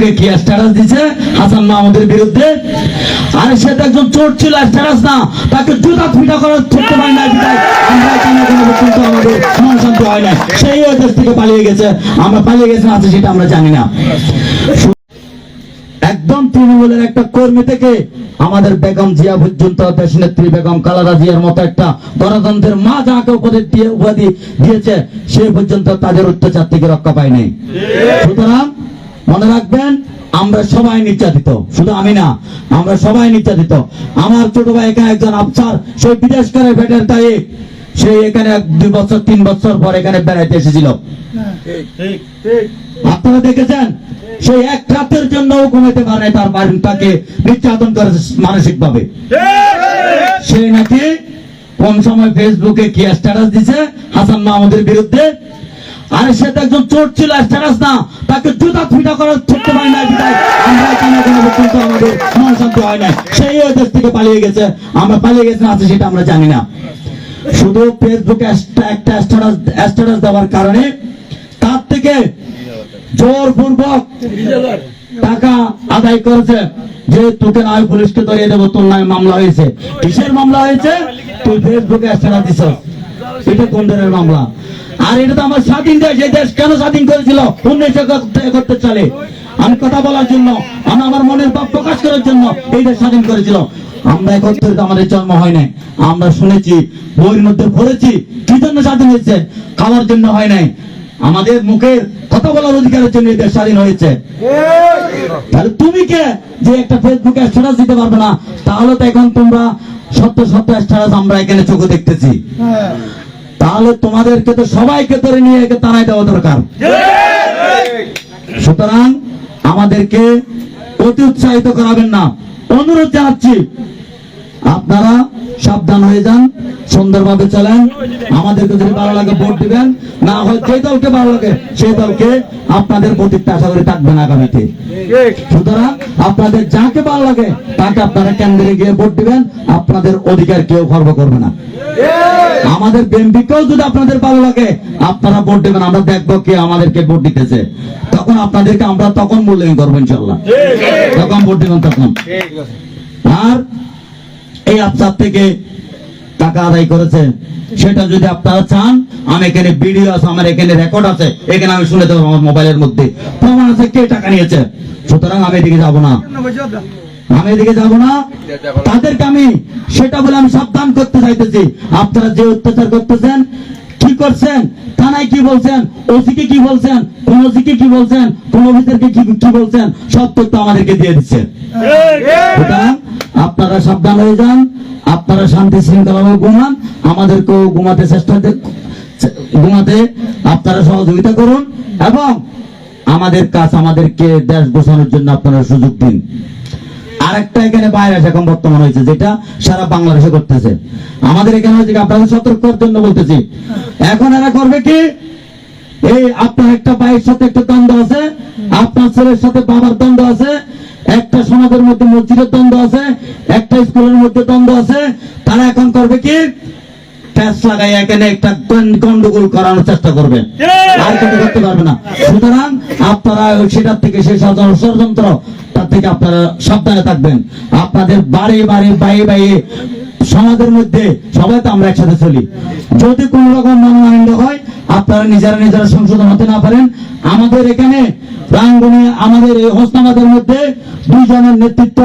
কি স্ট্যাটাস দিছে হাসান মাহমুদের বিরুদ্ধে। আরে সে তো একজন চোর ছিল, স্ট্যাটাস না, তাকে জুতা ফিটা করার ছোট্ট পাই নাই বিদায় আমরা এখানে কোনো পর্যন্ত আমাদের মন শান্তি হয় না। সেই ওই দেশ থেকে পালিয়ে গেছে, আমরা পালিয়ে গেছে আছে সেটা আমরা জানি না। একদম তৃণমূলের একটা কর্মী থেকে আমাদের বেগম জিয়া পর্যন্ত, দেশনেত্রী বেগম খালেদা জিয়ার মতো একটা গণতন্ত্রের মা যাকে উপাধি দিয়েছে, সে পর্যন্ত তাদের অত্যাচার থেকে রক্ষা পায় নাই। সুতরাং মনে রাখবেন, আমরা সবাই নির্যাতিত, শুধু আমি না, আমরা সবাই নির্যাতিত। আমার ছোট ভাই এখানে একজন আফসার, সে বিদেশ করে ভেটের দায়ে সে এখানে 2 বছর 3 বছর পর এখানে বেড়াইতে এসেছিল। আপনারা দেখেছেন, সেই এক রাতের জন্য ঘুমাইতে পারে, তার বাড়ি তাকে নির্যাতন করেছে মানসিক ভাবে। সে নাকি কোন সময় ফেসবুকে কি স্ট্যাটাস দিছে হাসান মাহমুদের বিরুদ্ধে। আরে সে তো একজন চোর ছিল, স্ট্যাটাস না, তাকে জুতা ফিটা করার ছোট্ট পাই নাই বিদায় আমরা এখানে কোনো পর্যন্ত আমাদের মন শান্তি হয় না। সেই ওই দেশ থেকে পালিয়ে গেছে, আমরা পালিয়ে গেছে আছে সেটা আমরা জানি না। শুধু ফেসবুকে একটা স্ট্যাটাস দেওয়ার কারণে তার থেকে জোরপূর্বক টাকা আদায় করেছে, যে তোকে নয় পুলিশকে ধরিয়ে দেবো, তোর নয় মামলা হয়েছে। কিসের মামলা হয়েছে? তুই ফেসবুকে স্ট্যাটাস দিছ, এটা কোন ধরনের মামলা? আর এটা তো আমার স্বাধীন দেশ। এই দেশ কেন স্বাধীন করেছিল? 1971 সালে। আমি কথা বলার জন্য, আমি আমার মনের ভাব প্রকাশ করার জন্য এই দেশ স্বাধীন করেছিল। আমরা 71 আমাদের জন্ম হয় নাই, আমরা শুনেছি, বইয়ের মধ্যে পড়েছি। কি জন্য স্বাধীন হয়েছে? খাওয়ার জন্য হয় নাই, আমাদের মুখের কথা বলার অধিকারের জন্য এই দেশ স্বাধীন হয়েছে। তাহলে তুমি কে যে একটা ফেসবুকে স্ট্যাটাস দিতে পারবে না? তাহলে তো এখন তোমরা সত্য স্ট্যাটাস আমরা এখানে চোখে দেখতেছি। তাহলে তোমাদেরকে তো সবাইকে ধরে নিয়ে একে তাড়াই দেওয়া দরকার। সুতরাং আমাদেরকে অতি উৎসাহিত করাবেন না, অনুরোধ জানাচ্ছি, আপনারা সাবধান হয়ে যান, সুন্দরভাবে চলেন। আমাদেরকে যদি ভালো লাগে ভোট দিবেন, না হয় যে দলকে ভালো লাগে সেই দলকে আপনাদের প্রতিটা আশা করে থাকবেন আগামীতে। সুতরাং আপনাদের যাকে ভালো লাগে তাকে আপনারা কেন্দ্রে গিয়ে ভোট দিবেন, আপনাদের অধিকার কেউ খর্ব করবে না। আমাদের বিএনপিকেও যদি আপনাদের ভালো লাগে আপনারা ভোট দেবেন, আমরা দেখবো কে আমাদেরকে ভোট দিতেছে, তখন আপনাদেরকে আমরা তখন মূল্যায়ন করবো ইনশাল্লাহ, তখন ভোট দেবেন তখন। আর এই আফসার থেকে টাকা আদায় করেছে, সেটা যদি আপনারা চান, আমি এখানে ভিডিও আছে, আমার এখানে রেকর্ড আছে, এখানে আমি শুনে দেবো, আমার মোবাইলের মধ্যে প্রমাণ আছে কে টাকা নিয়েছে। সুতরাং আমি এদিকে যাবো না, আমি এদিকে যাবো না। তাদেরকে আমি সেটা বলে আমি সাবধান করতে চাইতেছি। আপনারা যে অত্যাচার করতেছেন, কি করছেন, থানায় কি বলছেন, ওসিকে কি বলছেন, কোন ওসিকে কি বলছেন, কোন অফিসারকে কি বলছেন, সব তথ্য আমাদেরকে দিয়ে দিচ্ছে। আপনারা সাবধান হয়ে যান, আপনারা শান্তি শৃঙ্খলাভাবে ঘুমান, আমাদেরকেও ঘুমাতে আপনারা সহযোগিতা করুন, এবং আমাদের কাজ, আমাদেরকে দেশ গোছানোর জন্য আপনারা সুযোগ দিন। আরেকটা এখানে ভাইরাস এখন বর্তমান হয়েছে, যেটা সারা বাংলাদেশে করতেছে, আমাদের এখানে হয়েছে, আপনাদের সতর্কতার জন্য বলতেছি। এখন এরা করবে কি, এই আপনার একটা ভাইয়ের সাথে একটা দ্বন্দ্ব আছে, আপনার ছেলের সাথে বাবার দ্বন্দ্ব আছে, একটা সমাজের মধ্যে মসজিদের দ্বন্দ্ব আছে, একটা স্কুলের মধ্যে দ্বন্দ্ব আছে, তারা এখন করবে কি, ট্যাক্স লাগাই এখানে একটা গন্ডগোল করানোর চেষ্টা করবে, আর কিছু করতে পারবে না। সুতরাং আপনারা সেটার থেকে, সেই ষড়যন্ত্র, তার থেকে আপনারা সাবধানে থাকবেন। আপনাদের বাড়ি বাইরে সমাজের মধ্যে সবাই তো আমরা একসাথে চলি, যদি কোন রকম মনোমালিন্য হয়, আপনারা নিজেরা সংশোধন হতে না পারেন, আমাদের এখানে রাঙ্গুনি, আমাদের এই হোসনাবাদের মধ্যে 2 জনের নেতৃত্ব,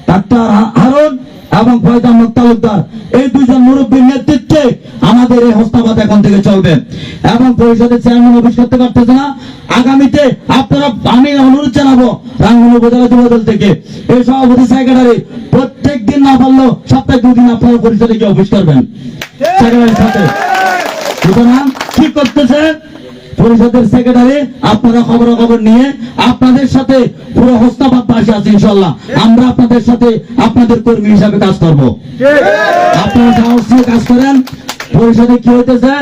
ডাক্তার হারুন এবং ফয়েজ আহমদ তালুকদার, এই 2 জন মুরব্বীর নেতৃত্বে আমাদের এই হোসনাবাদ এখন থেকে চলবে। এবং পরিষদের চেয়ারম্যান অফিস করতে পারতেছে না, আগামীতে আপনারা, আমি অনুরোধ জানাবো রাঙ্গুনি উপজেলা যুবদল থেকে এই সভাপতি সেক্রেটারি প্রত্যেক দিন না পারলেও সপ্তাহে 2 দিন আপনারা পরিষদে গিয়ে অফিস করবেন সেক্রেটারির সাথে। সুতরাং কি করতেছে পরিষদের সেক্রেটারি, আপনারা খবর নিয়ে আপনাদের সাথে পুরো হোসনাবাদ পাশে আছে, ইনশাল্লাহ আমরা আপনাদের সাথে আপনাদের কর্মী হিসাবে কাজ করব। আপনারা সাহস নিয়ে কাজ করেন। পরিষদে কি হইতেছে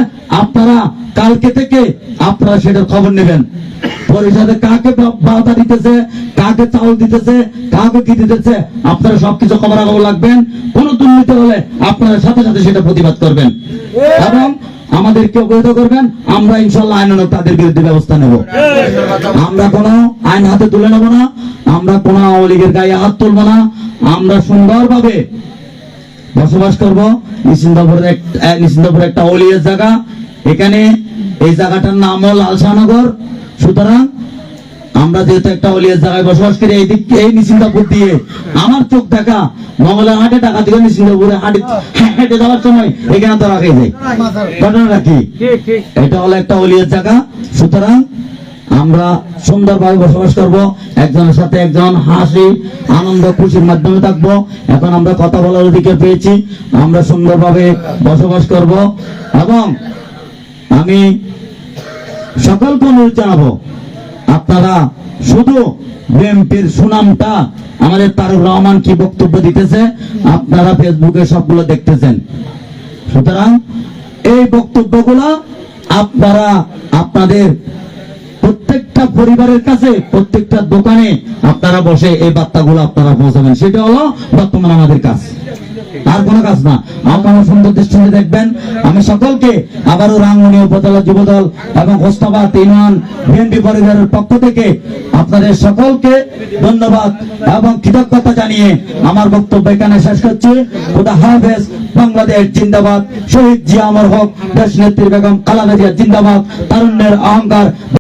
আপনারা কালকে থেকে আপনারা সেটার খবর নেবেন। পরিষদে কাকে বাধা দিতেছে, কাকে চাউল দিতেছে, কাকে কি দিতেছে, আপনারা সবকিছু খবর রাখবেন। কোন দুর্নীতি হলে আপনারা সাথে সাথে সেটা প্রতিবাদ করবেন। এবং আমাদেরকে অবহিত করবেন, আমরা ইনশাল্লাহ আইনানুগ তাদের বিরুদ্ধে ব্যবস্থা নেব। আমরা কোনো আইন হাতে তুলে নেব না, আমরা কোনো আওয়ামী লীগের গায়ে হাত তুলব না। আমরা সুন্দরভাবে বসবাস করব। নিশ্চিন্তপুর একটা অলিয়ের জায়গা, এখানে এই জায়গাটার নাম হল লালশাহনগর। সুতরাং আমরা যেহেতু একটা অলিয়ের জায়গায় বসবাস করি, এই দিক এই নিশ্চিন্তপুর দিয়ে আমার চোখ দেখা মঙ্গলের হাটে টাকা থেকে নিশ্চিন্তপুরে হেঁটে যাওয়ার সময় এখানে তো রাখাই যায়, ঘটনা রাখি। এটা হলো একটা অলিয়ের জায়গা। সুতরাং আমরা সুন্দরভাবে বসবাস করব, একজনের সাথে একজন হাসি আনন্দ খুশির মাধ্যমে থাকবো। এখন আমরা কথা বলার অধিকার পেয়েছি, আমরা সুন্দরভাবে বসবাস করব। এবং আমি সকলকে অনুরোধ জানাবো, আপনারা শুধু বিএনপির সুনামটা, আমাদের তারেক রহমান কি বক্তব্য দিতেছে আপনারা ফেসবুকে সবগুলো দেখতেছেন। সুতরাং এই বক্তব্যগুলো আপনারা আপনাদের প্রত্যেকটা পরিবারের কাছে, প্রত্যেকটা দোকানে আপনারা বসে এই বার্তাগুলো আপনারা পৌঁছাবেন। সেটা হলো বর্তমান আমাদের কাজ, আর কোনো কাজ না। আপনারা সুন্দর দৃষ্টিতে দেখবেন। আমি সকলকে আবারও রাঙ্গুনি উপজেলা যুবদল এবং হোস্তাবাদ ইউনিয়ন বিএনপি পরিবারের পক্ষ থেকে আপনাদের সকলকে ধন্যবাদ এবং কৃতজ্ঞতা জানিয়ে আমার বক্তব্য এখানে শেষ করছি। খোদা হাফেজ। বাংলাদেশ জিন্দাবাদ। শহীদ জিয়া অমর হোক। দেশ নেত্রী বেগম খালেদা জিয়া জিন্দাবাদ। তারুণ্যের অহংকার।